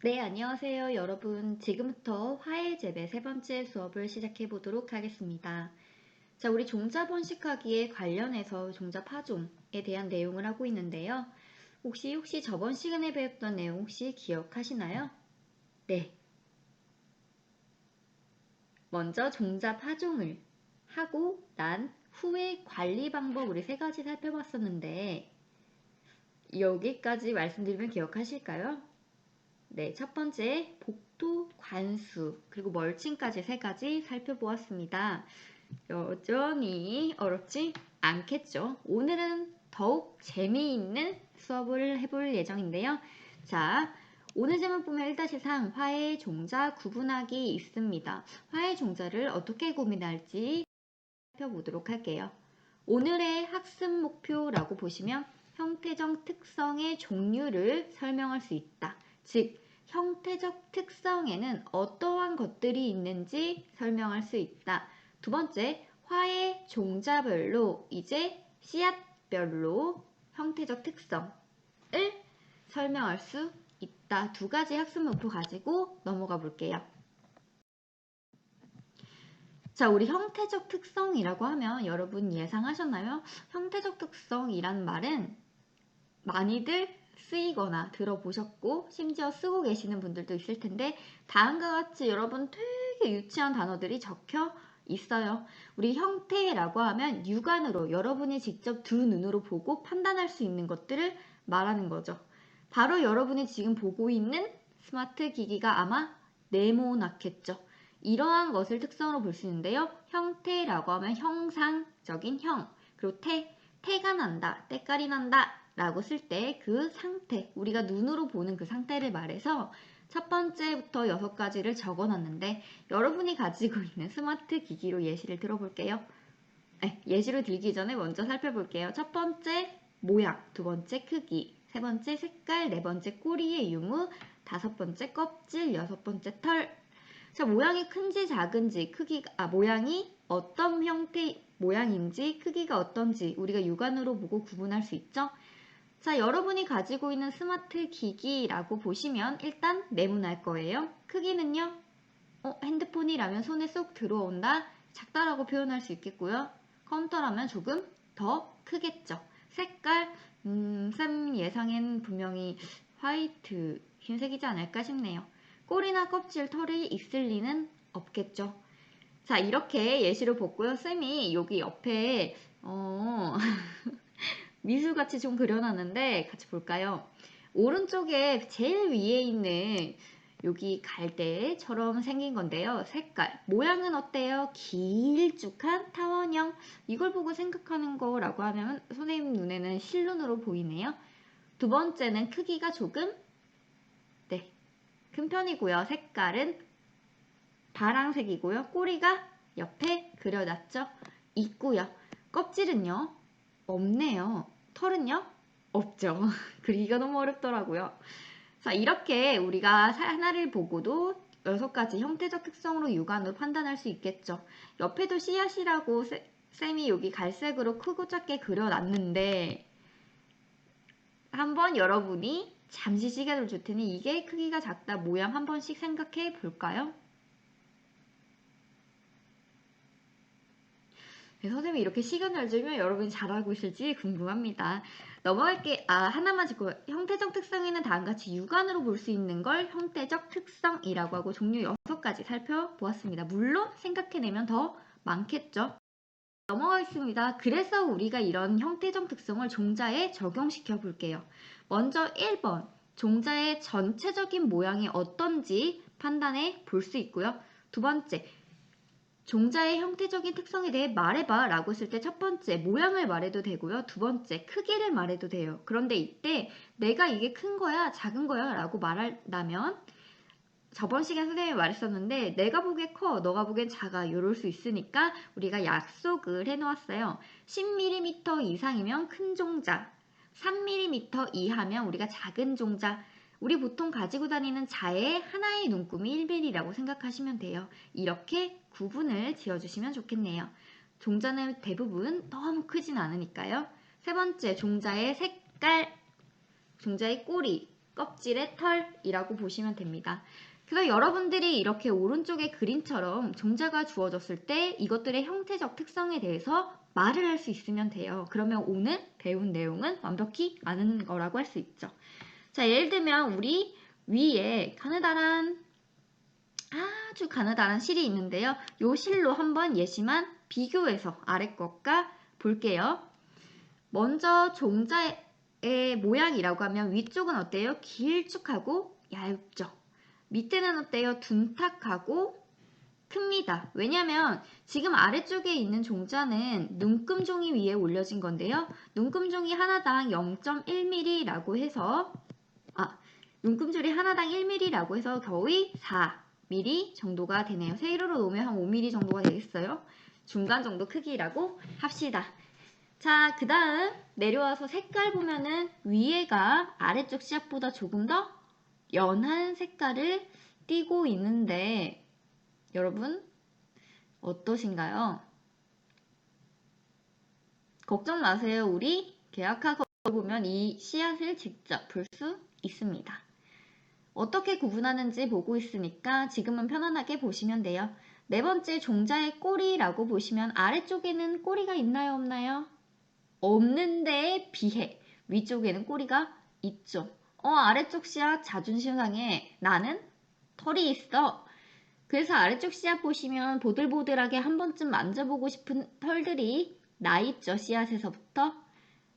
네, 안녕하세요, 여러분. 지금부터 화해 재배 세 번째 수업을 시작해 보도록 하겠습니다. 자, 우리 종자 번식하기에 관련해서 종자 파종에 대한 내용을 하고 있는데요. 혹시 저번 시간에 배웠던 내용 혹시 기억하시나요? 네. 먼저 종자 파종을 하고 난 후에 관리 방법 우리 세 가지 살펴봤었는데 여기까지 말씀드리면 기억하실까요? 네, 첫 번째 복토, 관수, 그리고 멀칭까지 세 가지 살펴보았습니다. 여전히 어렵지 않겠죠? 오늘은 더욱 재미있는 수업을 해볼 예정인데요. 자, 오늘 제목 보면 1-3 화해 종자 구분하기 있습니다. 화해 종자를 어떻게 구분할지 살펴보도록 할게요. 오늘의 학습 목표라고 보시면 형태적 특성의 종류를 설명할 수 있다. 즉, 형태적 특성에는 어떠한 것들이 있는지 설명할 수 있다. 두 번째, 화의 종자별로 이제 씨앗별로 형태적 특성을 설명할 수 있다. 두 가지 학습 목표 가지고 넘어가 볼게요. 자, 우리 형태적 특성이라고 하면 여러분 예상하셨나요? 형태적 특성이란 말은 많이들 쓰이거나 들어보셨고 심지어 쓰고 계시는 분들도 있을 텐데 다음과 같이 여러분 되게 유치한 단어들이 적혀 있어요. 우리 형태라고 하면 육안으로 여러분이 직접 두 눈으로 보고 판단할 수 있는 것들을 말하는 거죠. 바로 여러분이 지금 보고 있는 스마트 기기가 아마 네모나겠죠. 이러한 것을 특성으로 볼 수 있는데요. 형태라고 하면 형상적인 형, 그리고 태가 난다, 때깔이 난다 라고 쓸 때 그 상태, 우리가 눈으로 보는 그 상태를 말해서 첫 번째부터 6가지를 적어놨는데 여러분이 가지고 있는 스마트 기기로 예시를 들어볼게요. 예시로 들기 전에 먼저 살펴볼게요. 첫 번째 모양, 두 번째 크기, 세 번째 색깔, 네 번째 꼬리의 유무, 다섯 번째 껍질, 여섯 번째 털. 자, 모양이 큰지 작은지, 모양이 어떤 형태 모양인지, 크기가 어떤지 우리가 육안으로 보고 구분할 수 있죠? 자, 여러분이 가지고 있는 스마트 기기라고 보시면 일단 네모날 거예요. 크기는요? 핸드폰이라면 손에 쏙 들어온다, 작다라고 표현할 수 있겠고요. 컴퓨터라면 조금 더 크겠죠. 색깔, 쌤 예상엔 분명히 화이트, 흰색이지 않을까 싶네요. 꼬리나 껍질, 털이 있을 리는 없겠죠. 자, 이렇게 예시를 봤고요. 쌤이 여기 옆에 미술같이 좀 그려놨는데 같이 볼까요? 오른쪽에 제일 위에 있는 여기 갈대처럼 생긴 건데요. 색깔, 모양은 어때요? 길쭉한 타원형. 이걸 보고 생각하는 거라고 하면 선생님 눈에는 실눈으로 보이네요. 두 번째는 크기가 조금 큰 편이고요. 색깔은 파랑색이고요. 꼬리가 옆에 그려놨죠? 있고요. 껍질은요? 없네요. 털은요? 없죠. 그리기가 너무 어렵더라고요. 자, 이렇게 우리가 하나를 보고도 6가지 형태적 특성으로 육안으로 판단할 수 있겠죠. 옆에도 씨앗이라고 쌤이 여기 갈색으로 크고 작게 그려놨는데 한번 여러분이 잠시 시간을 줄 테니 이게 크기가 작다 모양 한 번씩 생각해 볼까요? 네, 선생님이 이렇게 시간을 주면 여러분이 잘하고 있을지 궁금합니다. 넘어갈게. 하나만 짚고 형태적 특성에는 다음같이 육안으로 볼 수 있는 걸 형태적 특성이라고 하고 종류 6가지 살펴보았습니다. 물론 생각해내면 더 많겠죠. 넘어가겠습니다. 그래서 우리가 이런 형태적 특성을 종자에 적용시켜 볼게요. 먼저 1번, 종자의 전체적인 모양이 어떤지 판단해 볼 수 있고요. 두 번째, 종자의 형태적인 특성에 대해 말해봐 라고 했을 때 첫 번째 모양을 말해도 되고요. 두 번째 크기를 말해도 돼요. 그런데 이때 내가 이게 큰 거야 작은 거야 라고 말한다면 저번 시간에 선생님이 말했었는데 내가 보기에 커 너가 보기엔 작아 이럴 수 있으니까 우리가 약속을 해놓았어요. 10mm 이상이면 큰 종자, 3mm 이하면 우리가 작은 종자. 우리 보통 가지고 다니는 자의 하나의 눈금이 1mm라고 생각하시면 돼요. 이렇게 구분을 지어주시면 좋겠네요. 종자는 대부분 너무 크진 않으니까요. 세 번째, 종자의 색깔, 종자의 꼬리. 껍질의 털이라고 보시면 됩니다. 그래서 여러분들이 이렇게 오른쪽의 그림처럼 종자가 주어졌을 때 이것들의 형태적 특성에 대해서 말을 할 수 있으면 돼요. 그러면 오늘 배운 내용은 완벽히 아는 거라고 할 수 있죠. 자, 예를 들면 우리 위에 아주 가느다란 실이 있는데요. 이 실로 한번 예시만 비교해서 아래 것과 볼게요. 먼저 종자의 모양이라고 하면 위쪽은 어때요? 길쭉하고 얇죠. 밑에는 어때요? 둔탁하고 큽니다. 왜냐하면 지금 아래쪽에 있는 종자는 눈금종이 위에 올려진 건데요. 눈금종이 하나당 0.1mm라고 해서 눈금줄이 하나당 1mm라고 해서 거의 4mm 정도가 되네요. 세로로 놓으면 한 5mm 정도가 되겠어요. 중간 정도 크기라고 합시다. 자, 그 다음 내려와서 색깔 보면은 위에가 아래쪽 씨앗보다 조금 더 연한 색깔을 띠고 있는데 여러분 어떠신가요? 걱정 마세요. 우리 계약하고 보면 이 씨앗을 직접 볼 수 있습니다. 어떻게 구분하는지 보고 있으니까 지금은 편안하게 보시면 돼요. 네 번째 종자의 꼬리라고 보시면 아래쪽에는 꼬리가 있나요? 없나요? 없는데 비해 위쪽에는 꼬리가 있죠. 아래쪽 씨앗 자존심 상해. 나는 털이 있어. 그래서 아래쪽 씨앗 보시면 보들보들하게 한 번쯤 만져보고 싶은 털들이 나 있죠. 씨앗에서부터.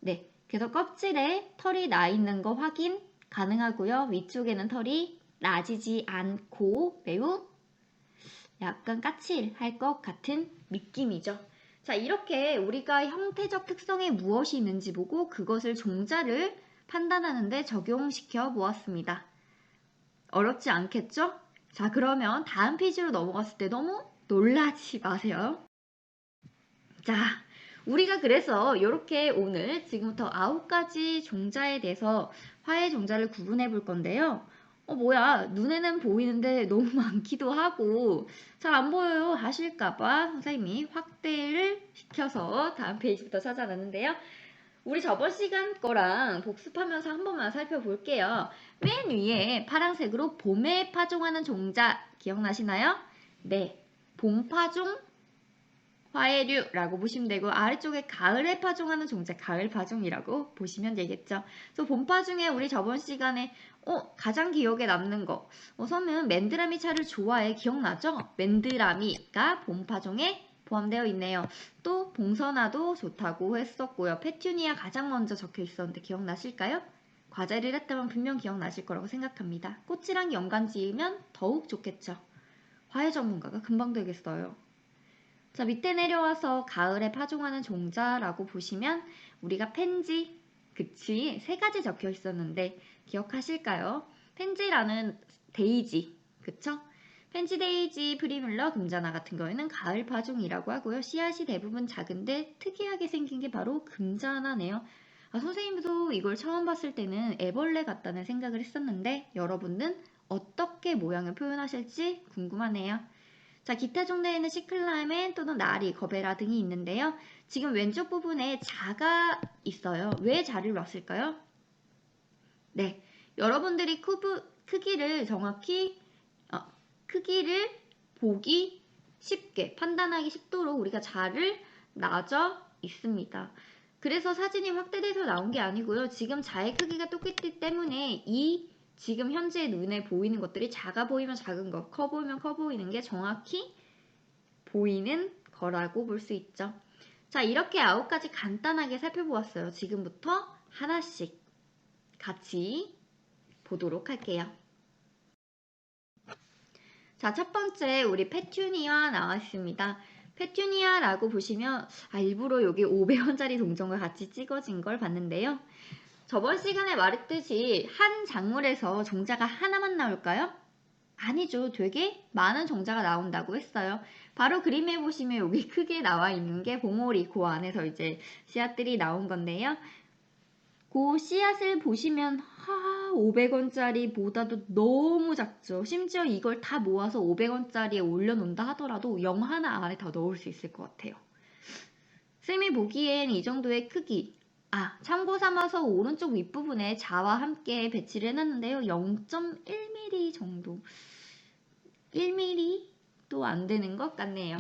네, 그래서 껍질에 털이 나 있는 거 확인 가능하고요. 위쪽에는 털이 나지지 않고 매우 약간 까칠할 것 같은 느낌이죠. 자, 이렇게 우리가 형태적 특성에 무엇이 있는지 보고 그것을 종자를 판단하는데 적용시켜 보았습니다. 어렵지 않겠죠? 자, 그러면 다음 페이지로 넘어갔을 때 너무 놀라지 마세요. 자, 우리가 그래서 이렇게 오늘 지금부터 9가지 종자에 대해서 화해 종자를 구분해 볼 건데요. 뭐야, 눈에는 보이는데 너무 많기도 하고 잘 안 보여요 하실까봐 선생님이 확대를 시켜서 다음 페이지부터 찾아놨는데요. 우리 저번 시간 거랑 복습하면서 한 번만 살펴볼게요. 맨 위에 파란색으로 봄에 파종하는 종자 기억나시나요? 네, 봄파종 화해류라고 보시면 되고 아래쪽에 가을에 파종하는 종자 가을 파종이라고 보시면 되겠죠. 그래서 봄 파종에 우리 저번 시간에 가장 기억에 남는 거 우선은 맨드라미 차를 좋아해 기억나죠? 맨드라미가 봄 파종에 포함되어 있네요. 또 봉선화도 좋다고 했었고요. 페튜니아 가장 먼저 적혀 있었는데 기억나실까요? 과자를 했다면 분명 기억나실 거라고 생각합니다. 꽃이랑 연관 지으면 더욱 좋겠죠. 화해 전문가가 금방 되겠어요. 자, 밑에 내려와서 가을에 파종하는 종자라고 보시면 우리가 펜지, 그치? 3가지 적혀 있었는데 기억하실까요? 펜지라는 데이지, 그쵸? 펜지 데이지, 프리뮬러, 금자나 같은 경우에는 가을 파종이라고 하고요. 씨앗이 대부분 작은데 특이하게 생긴 게 바로 금자나네요. 선생님도 이걸 처음 봤을 때는 애벌레 같다는 생각을 했었는데 여러분은 어떻게 모양을 표현하실지 궁금하네요. 자, 기타 종류에는 시클라멘 또는 나리, 거베라 등이 있는데요. 지금 왼쪽 부분에 자가 있어요. 왜 자를 놨을까요? 네, 여러분들이 크기를 정확히 크기를 보기 쉽게 판단하기 쉽도록 우리가 자를 놔져 있습니다. 그래서 사진이 확대돼서 나온 게 아니고요. 지금 자의 크기가 똑같기 때문에 이 지금 현재 눈에 보이는 것들이 작아 보이면 작은 것, 커 보이면 커 보이는 게 정확히 보이는 거라고 볼 수 있죠. 자, 이렇게 9가지 간단하게 살펴보았어요. 지금부터 하나씩 같이 보도록 할게요. 자, 첫 번째 우리 페튜니아 나왔습니다. 페튜니아라고 보시면 일부러 여기 500원짜리 동전과 같이 찍어진 걸 봤는데요. 저번 시간에 말했듯이 한 작물에서 종자가 하나만 나올까요? 아니죠. 되게 많은 종자가 나온다고 했어요. 바로 그림에 보시면 여기 크게 나와 있는 게 봉오리, 그 안에서 이제 씨앗들이 나온 건데요. 그 씨앗을 보시면 500원짜리 보다도 너무 작죠. 심지어 이걸 다 모아서 500원짜리에 올려놓는다 하더라도 0 하나 안에 더 넣을 수 있을 것 같아요. 쌤이 보기엔 이 정도의 크기 참고 삼아서 오른쪽 윗부분에 자와 함께 배치를 해놨는데요. 0.1mm 정도. 1mm도 안 되는 것 같네요.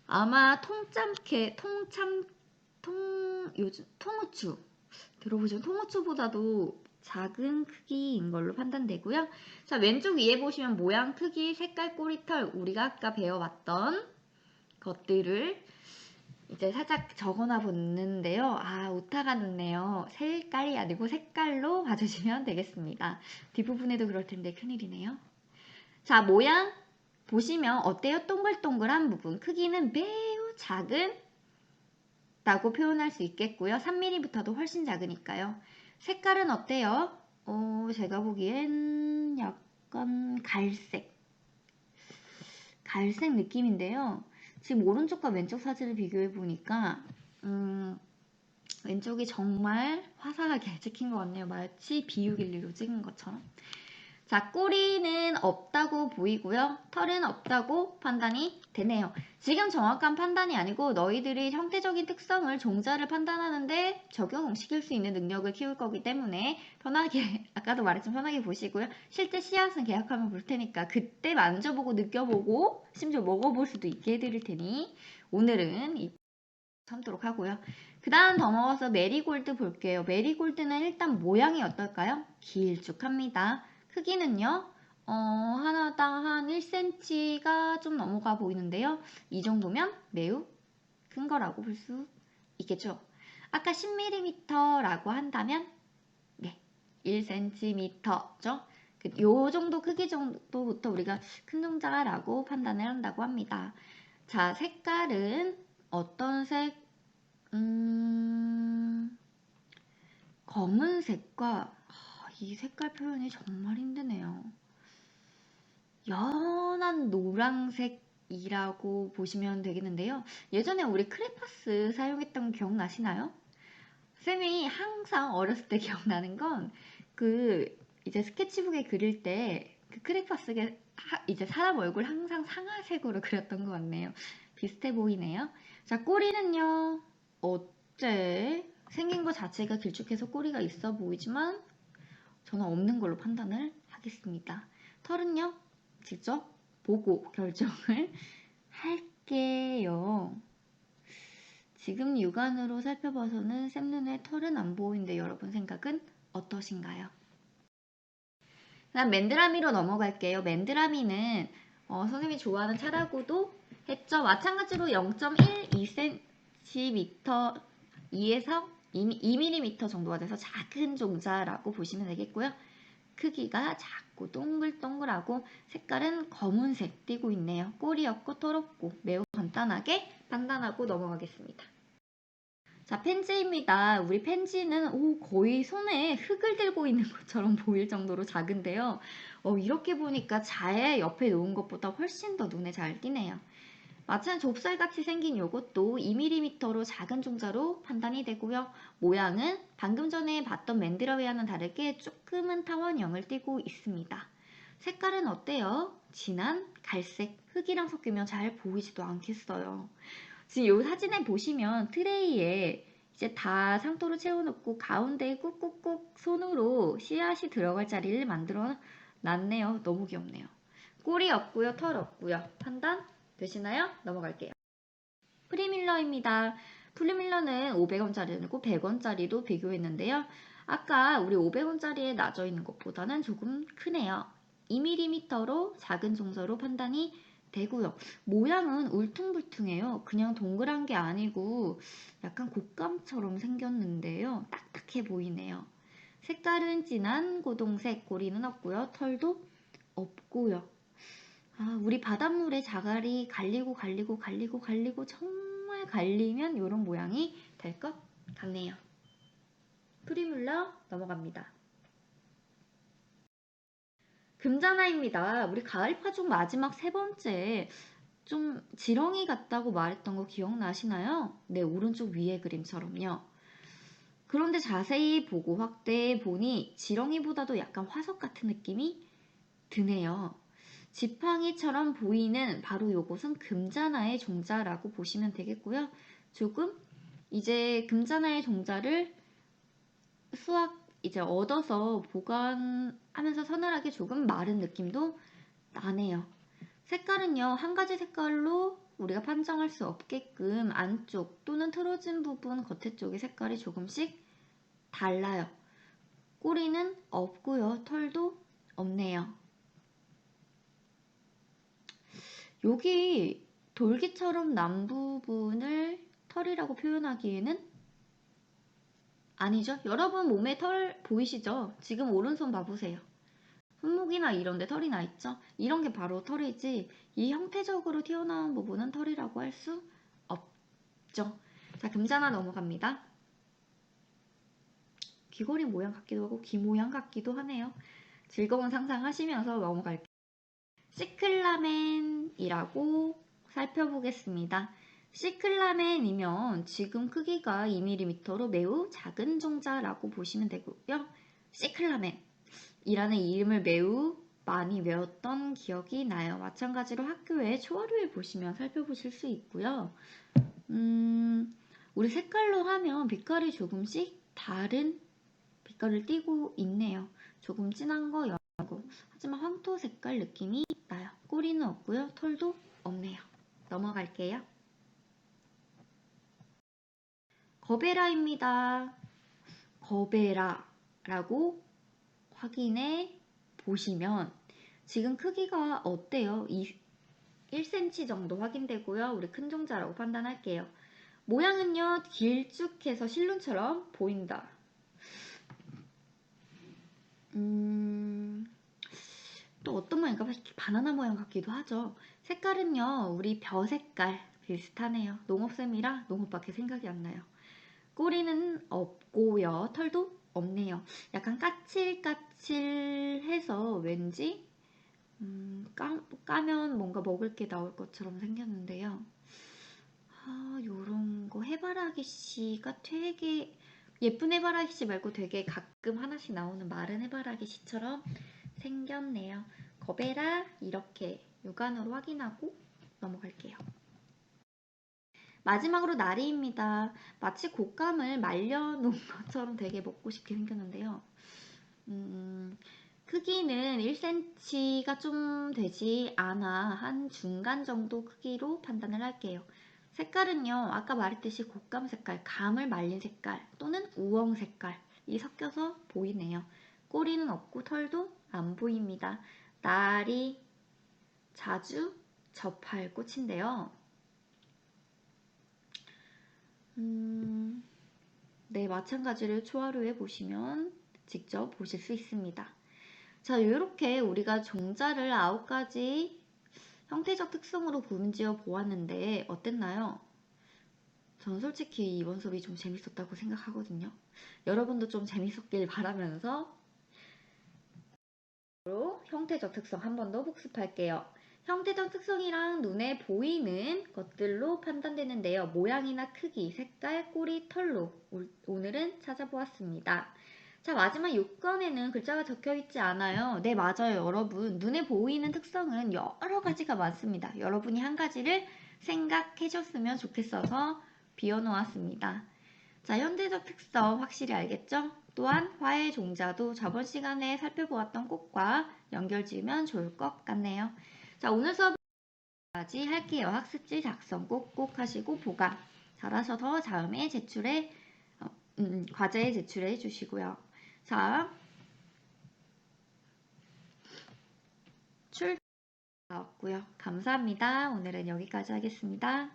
아마 요즘 통후추 들어보시면 통후추보다도 작은 크기인 걸로 판단되고요. 자, 왼쪽 위에 보시면 모양, 크기, 색깔, 꼬리털 우리가 아까 배워왔던 것들을 이제 살짝 적어놔 보는데요. 오타가 났네요. 색깔이 아니고 색깔로 봐주시면 되겠습니다. 뒷부분에도 그럴 텐데 큰일이네요. 자, 모양 보시면 어때요? 동글동글한 부분. 크기는 매우 작은 라고 표현할 수 있겠고요. 3mm부터도 훨씬 작으니까요. 색깔은 어때요? 제가 보기엔 약간 갈색 느낌인데요. 지금 오른쪽과 왼쪽 사진을 비교해 보니까 왼쪽이 정말 화사하게 찍힌 것 같네요. 마치 비유길리로 찍은 것처럼. 자, 꼬리는 없다고 보이고요. 털은 없다고 판단이 되네요. 지금 정확한 판단이 아니고 너희들이 형태적인 특성을 종자를 판단하는데 적용시킬 수 있는 능력을 키울 거기 때문에 편하게, 아까도 말했지만 편하게 보시고요. 실제 씨앗은 계약하면 볼 테니까 그때 만져보고 느껴보고 심지어 먹어볼 수도 있게 해드릴 테니 오늘은 참도록 하고요. 그 다음 넘어가서 메리골드 볼게요. 메리골드는 일단 모양이 어떨까요? 길쭉합니다. 크기는요, 하나당 한 1cm가 좀 넘어가 보이는데요. 이 정도면 매우 큰 거라고 볼 수 있겠죠. 아까 10mm라고 한다면, 네, 1cm죠. 요 정도 크기 정도부터 우리가 큰 종자라고 판단을 한다고 합니다. 자, 색깔은 어떤 색? 검은색과 이 색깔 표현이 정말 힘드네요. 연한 노란색이라고 보시면 되겠는데요. 예전에 우리 크레파스 사용했던 거 기억나시나요? 쌤이 항상 어렸을 때 기억나는 건 이제 스케치북에 그릴 때 그 크레파스가 이제 사람 얼굴 항상 상아색으로 그렸던 것 같네요. 비슷해 보이네요. 자, 꼬리는요. 어째 생긴 것 자체가 길쭉해서 꼬리가 있어 보이지만 저는 없는 걸로 판단을 하겠습니다. 털은요. 직접 보고 결정을 할게요. 지금 육안으로 살펴봐서는 쌤 눈에 털은 안 보이는데 여러분 생각은 어떠신가요? 그다음 맨드라미로 넘어갈게요. 맨드라미는 선생님이 좋아하는 차라고도 했죠. 마찬가지로 0.12cm 2에서 2mm 정도가 돼서 작은 종자라고 보시면 되겠고요. 크기가 작고 동글동글하고 색깔은 검은색 띠고 있네요. 꼬리 없고 털 없고 매우 간단하게 판단하고 넘어가겠습니다. 자, 펜지입니다. 우리 펜지는 거의 손에 흙을 들고 있는 것처럼 보일 정도로 작은데요. 이렇게 보니까 자에 옆에 놓은 것보다 훨씬 더 눈에 잘 띄네요. 마찬 좁쌀같이 생긴 요것도 2mm로 작은 종자로 판단이 되고요. 모양은 방금 전에 봤던 맨드라미와는 다르게 조금은 타원형을 띠고 있습니다. 색깔은 어때요? 진한 갈색, 흙이랑 섞이면 잘 보이지도 않겠어요. 지금 이 사진에 보시면 트레이에 이제 다 상토로 채워놓고 가운데에 꾹꾹꾹 손으로 씨앗이 들어갈 자리를 만들어 놨네요. 너무 귀엽네요. 꼬리 없고요. 털 없고요. 판단 되시나요? 넘어갈게요. 프리밀러입니다. 프리밀러는 500원짜리고 100원짜리도 비교했는데요. 아까 우리 500원짜리에 놔져 있는 것보다는 조금 크네요. 2mm로 작은 종자로 판단이 되고요. 모양은 울퉁불퉁해요. 그냥 동그란 게 아니고 약간 곶감처럼 생겼는데요. 딱딱해 보이네요. 색깔은 진한 고동색, 꼬리는 없고요. 털도 없고요. 우리 바닷물에 자갈이 갈리고 정말 갈리면 이런 모양이 될 것 같네요. 프리뮬러 넘어갑니다. 금자나입니다. 우리 가을 파종 마지막 세 번째 좀 지렁이 같다고 말했던 거 기억나시나요? 네, 오른쪽 위에 그림처럼요. 그런데 자세히 보고 확대해 보니 지렁이보다도 약간 화석 같은 느낌이 드네요. 지팡이처럼 보이는 바로 이것은 금자나의 종자라고 보시면 되겠고요. 조금 이제 금자나의 종자를 수확 이제 얻어서 보관하면서 서늘하게 조금 마른 느낌도 나네요. 색깔은요, 한 가지 색깔로 우리가 판정할 수 없게끔 안쪽 또는 틀어진 부분 겉에 쪽의 색깔이 조금씩 달라요. 꼬리는 없고요. 털도 없네요. 여기 돌기처럼 난 부분을 털이라고 표현하기에는 아니죠. 여러분 몸에 털 보이시죠? 지금 오른손 봐보세요. 손목이나 이런 데 털이 나 있죠? 이런 게 바로 털이지 이 형태적으로 튀어나온 부분은 털이라고 할 수 없죠. 자, 금자나 넘어갑니다. 귀걸이 모양 같기도 하고 귀 모양 같기도 하네요. 즐거운 상상하시면서 넘어갈게요. 시클라멘이라고 살펴보겠습니다. 시클라멘이면 지금 크기가 2mm로 매우 작은 종자라고 보시면 되고요. 시클라멘이라는 이름을 매우 많이 외웠던 기억이 나요. 마찬가지로 학교에 초월을 보시면 살펴보실 수 있고요. 우리 색깔로 하면 빛깔이 조금씩 다른 빛깔을 띠고 있네요. 조금 진한 거, 연한 거. 하지만 황토 색깔 느낌이 나요. 꼬리는 없고요. 털도 없네요. 넘어갈게요. 거베라입니다. 거베라라고 확인해 보시면 지금 크기가 어때요? 1cm 정도 확인되고요. 우리 큰 종자라고 판단할게요. 모양은요, 길쭉해서 실눈처럼 보인다. 또 어떤 모양인가? 바나나 모양 같기도 하죠. 색깔은요, 우리 벼 색깔 비슷하네요. 농업쌤이라 농업밖에 생각이 안 나요. 꼬리는 없고요. 털도 없네요. 약간 까칠까칠해서 왠지 까면 뭔가 먹을 게 나올 것처럼 생겼는데요. 요런 거 해바라기 씨가 되게 예쁜 해바라기 씨 말고 되게 가끔 하나씩 나오는 마른 해바라기 씨처럼 생겼네요. 거베라 이렇게 육안으로 확인하고 넘어갈게요. 마지막으로 나리입니다. 마치 곶감을 말려놓은 것처럼 되게 먹고 싶게 생겼는데요. 크기는 1cm가 좀 되지 않아 한 중간 정도 크기로 판단을 할게요. 색깔은요, 아까 말했듯이 곶감 색깔, 감을 말린 색깔 또는 우엉 색깔이 섞여서 보이네요. 꼬리는 없고 털도 안 보입니다. 날이 자주 접할 꽃인데요. 네, 마찬가지로 초하루에 보시면 직접 보실 수 있습니다. 자, 이렇게 우리가 종자를 9가지 형태적 특성으로 구분지어 보았는데 어땠나요? 저는 솔직히 이번 수업이 좀 재밌었다고 생각하거든요. 여러분도 좀 재밌었길 바라면서 형태적 특성 한 번 더 복습할게요. 형태적 특성이랑 눈에 보이는 것들로 판단되는데요. 모양이나 크기, 색깔, 꼬리, 털로 오늘은 찾아보았습니다. 자, 마지막 6권에는 글자가 적혀있지 않아요. 네, 맞아요. 여러분, 눈에 보이는 특성은 여러 가지가 많습니다. 여러분이 한 가지를 생각해줬으면 좋겠어서 비워놓았습니다. 자, 현대적 특성 확실히 알겠죠? 또한 화의 종자도 저번 시간에 살펴보았던 꽃과 연결 지으면 좋을 것 같네요. 자, 오늘 수업까지 할게요. 학습지 작성 꼭꼭 하시고 보강 잘하셔서 다음에 과제에 제출해 주시고요. 자, 나왔고요. 감사합니다. 오늘은 여기까지 하겠습니다.